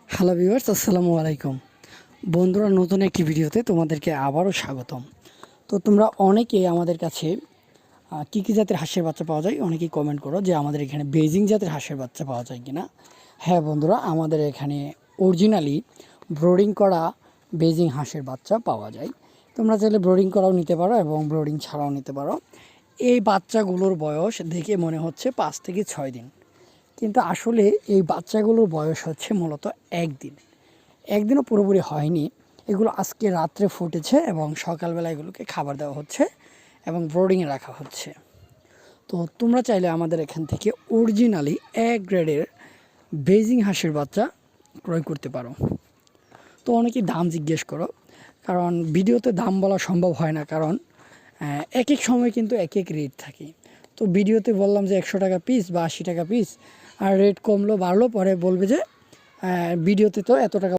Hello viewers, আসসালামু আলাইকুম। বন্ধুরা, নতুন একটি ভিডিওতে তোমাদেরকে আবারও স্বাগতম। তো তোমরা অনেকেই আমাদের কাছে কী কী জাতের হাঁসের বাচ্চা পাওয়া যায় অনেকেই কমেন্ট করো যে আমাদের এখানে বেজিং জাতের হাঁসের বাচ্চা পাওয়া যায় কিনা। হ্যাঁ বন্ধুরা, আমাদের এখানে অরিজিনালি ব্রোডিং করা বেজিং হাঁসের বাচ্চা পাওয়া যায়। তোমরা চাইলে ব্রোডিং করাও নিতে পারো এবং ব্রোডিং ছাড়াও নিতে পারো। এই বাচ্চাগুলোর বয়স দেখে মনে হচ্ছে 5 থেকে 6 দিন, কিন্তু আসলে এই বাচ্চাগুলোর বয়স হচ্ছে মূলত একদিনও পুরোপুরি হয়নি। এগুলো আজকে রাত্রে ফুটেছে এবং সকালবেলা এগুলোকে খাবার দেওয়া হচ্ছে এবং ব্রোডিংয়ে রাখা হচ্ছে। তো তোমরা চাইলে আমাদের এখান থেকে অরিজিনালি এক গ্রেডের বেজিং হাঁসের বাচ্চা ক্রয় করতে পারো। তো অনেকেই দাম জিজ্ঞেস করো, কারণ ভিডিওতে দাম বলা সম্ভব হয় না, কারণ এক এক সময় কিন্তু এক এক রেট থাকে। তো ভিডিওতে বললাম যে 100 টাকা পিস বা 80 টাকা পিস, আর রেট কমলো বাড়লো পরে বলবে যে ভিডিওতে তো এত টাকা